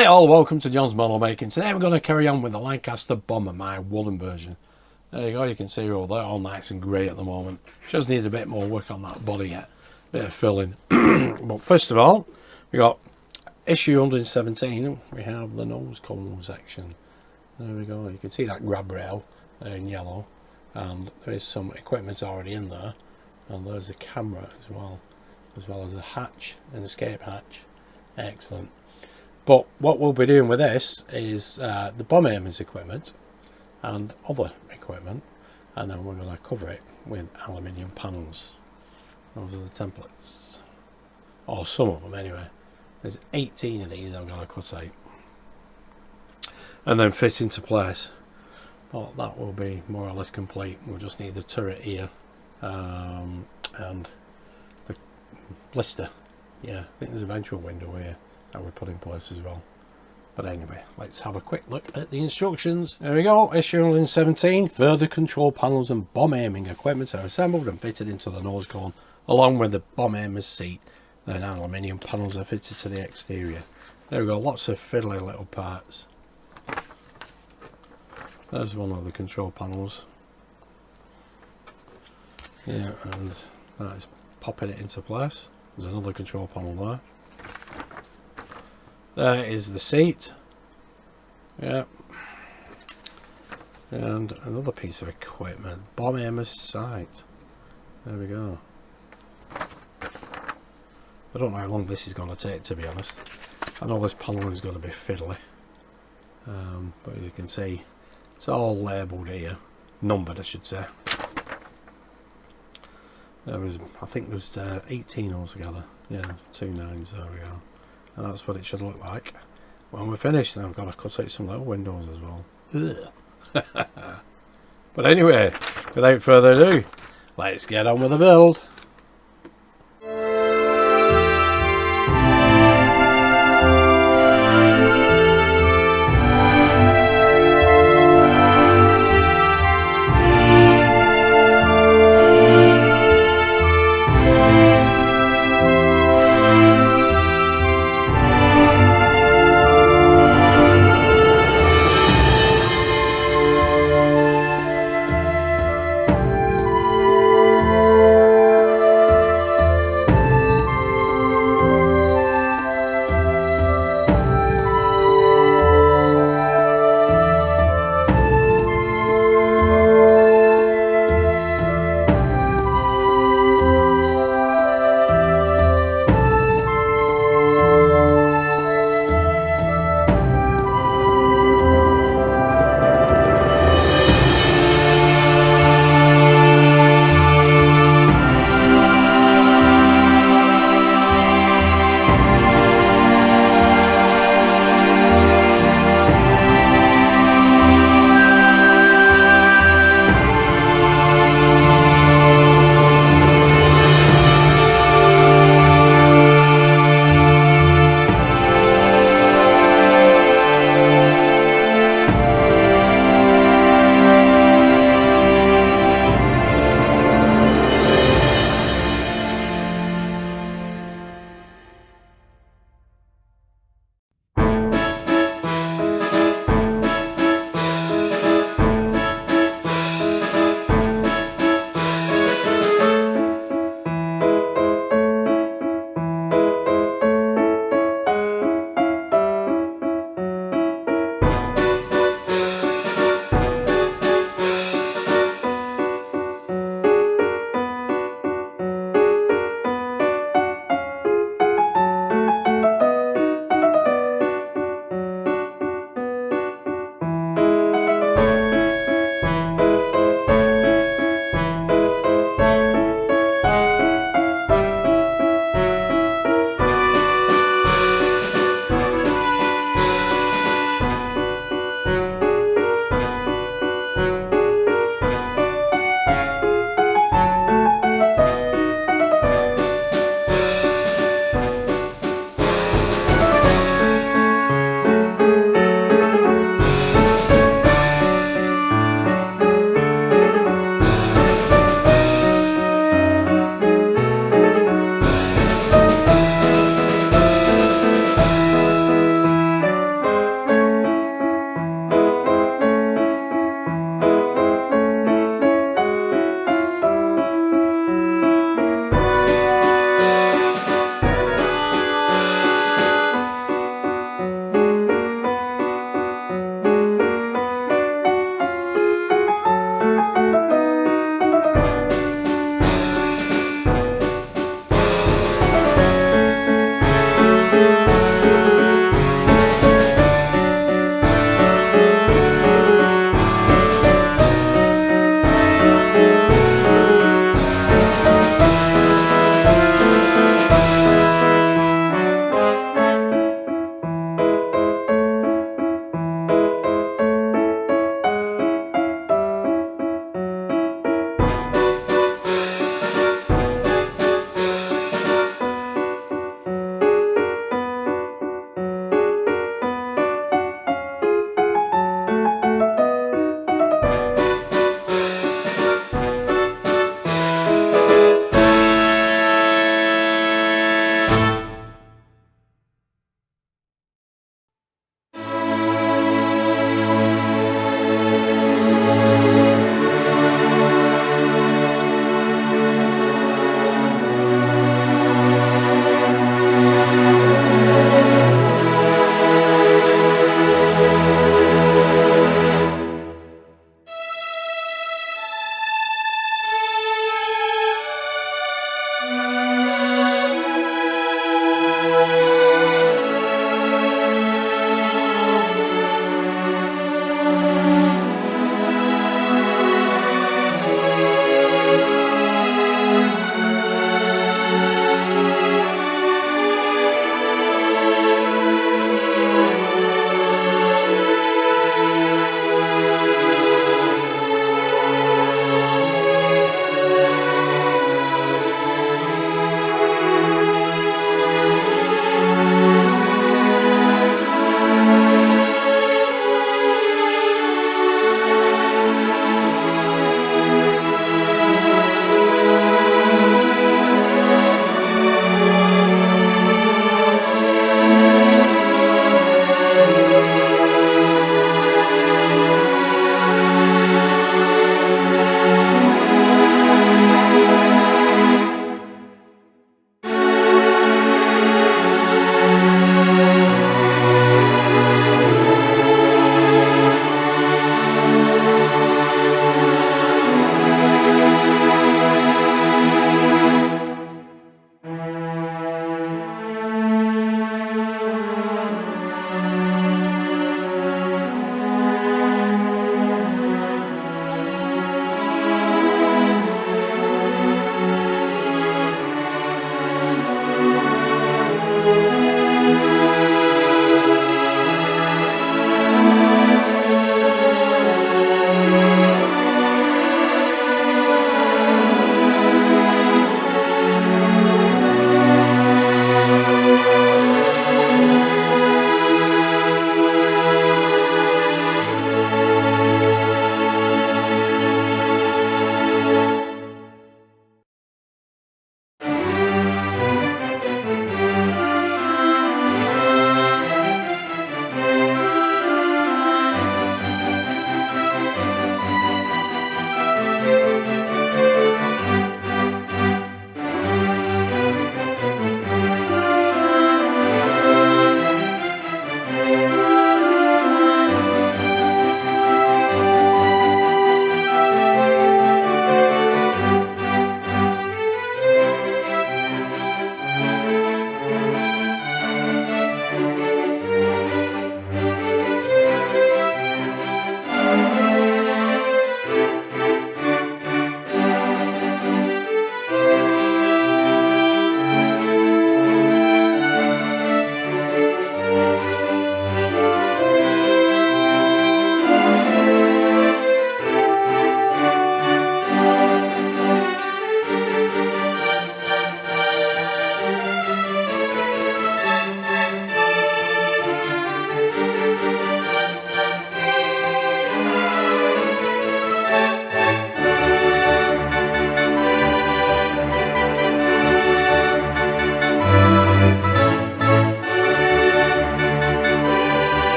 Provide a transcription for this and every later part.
Hi all, welcome to John's Model Making. Today we're going to carry on with the Lancaster Bomber, my wooden version. There you go, you can see her all there, all nice and grey at the moment. Just needs a bit more work on that body yet, bit of filling. But first of all, we got issue 117, we have the nose cone section. There we go, you can see that grab rail in yellow, and there is some equipment already in there, and there's a camera as well as a hatch, an escape hatch. Excellent. But what we'll be doing with this is the bomb aimers equipment and other equipment, and then we're going to cover it with aluminium panels. Those are the templates, or some of them anyway. There's 18 of these I'm going to cut out and then fit into place. But that will be more or less complete. We'll just need the turret here and the blister. Yeah, I think there's a ventral window here that we put in place as well. But anyway, let's have a quick look at the instructions. There we go, issue 117. Further control panels and bomb aiming equipment are assembled and fitted into the nose cone, along with the bomb aimer's seat. Then aluminium panels are fitted to the exterior. There we go, lots of fiddly little parts. There's one of the control panels. Yeah, and that is popping it into place. There's another control panel there. There is the seat. Yeah. And another piece of equipment. Bomb aimer's sight. There we go. I don't know how long this is going to take, to be honest. I know this panel is going to be fiddly. But as you can see, it's all labelled here. Numbered, I should say. I think there's 18 altogether. Yeah, 2 9s, there we go. And that's what it should look like when we're finished. And I've got to cut out some little windows as well. But anyway, without further ado, let's get on with the build.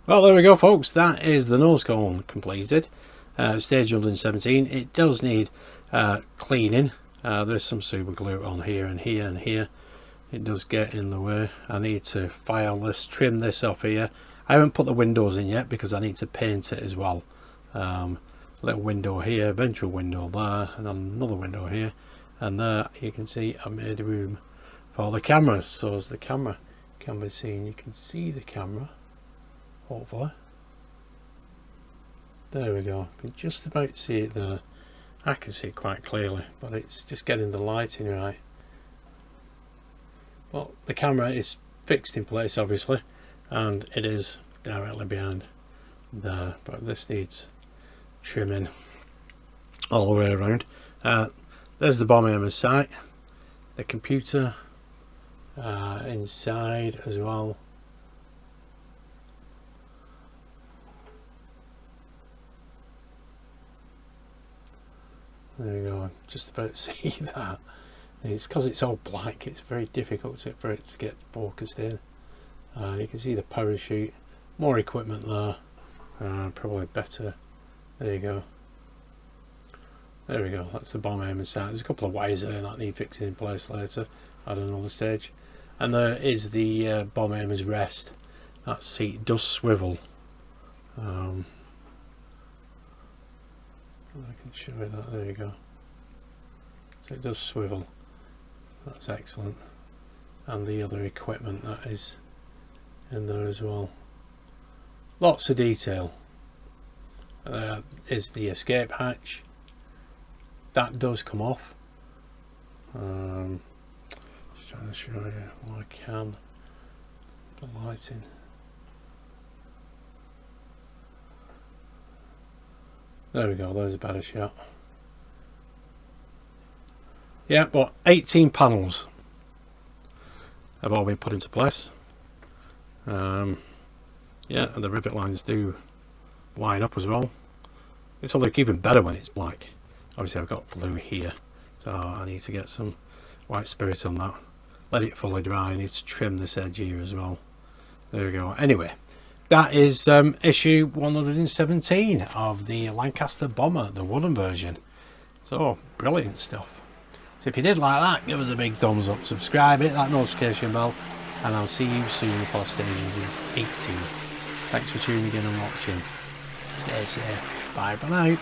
Well, there we go, folks. That is the nose cone completed. Stage 117. It does need cleaning. There's some super glue on here and here and here. It does get in the way. I need to file this, trim this off here. I haven't put the windows in yet because I need to paint it as well. Little window here, ventral window there, and another window here. And there you can see I made room for the camera, so as the camera can be seen, you can see the camera, hopefully. There we go, you can just about see it there. I can see it quite clearly, but it's just getting the lighting right. Well, the camera is fixed in place obviously, and it is directly behind there, but this needs trimming all the way around. There's the bomb aimer's sight, the computer inside as well. There we go, just about to see that. It's because it's all black, it's very difficult for it to get focused in. You can see the parachute, more equipment there, probably better. There you go. There we go, that's the bomb aimer's sight. There's a couple of wires there that need fixing in place later at another stage. And there is the bomb aimer's rest. That seat does swivel. I can show you that, there you go. So it does swivel. That's excellent. And the other equipment that is in there as well. Lots of detail. Is the escape hatch. That does come off. Just trying to show you what I can. The lighting. There we go, there's a better shot. Yeah, but 18 panels have all been put into place. Yeah, and the rivet lines do line up as well. It's all like even better when it's black. Obviously I've got blue here, so I need to get some white spirit on that. Let it fully dry. I need to trim this edge here as well. There we go. Anyway, that is issue 117 of the Lancaster Bomber, the wooden version. So brilliant stuff. So if you did like that, give us a big thumbs up, subscribe, hit that notification bell, and I'll see you soon for stage 18. Thanks for tuning in and watching. Stay safe. Bye for now.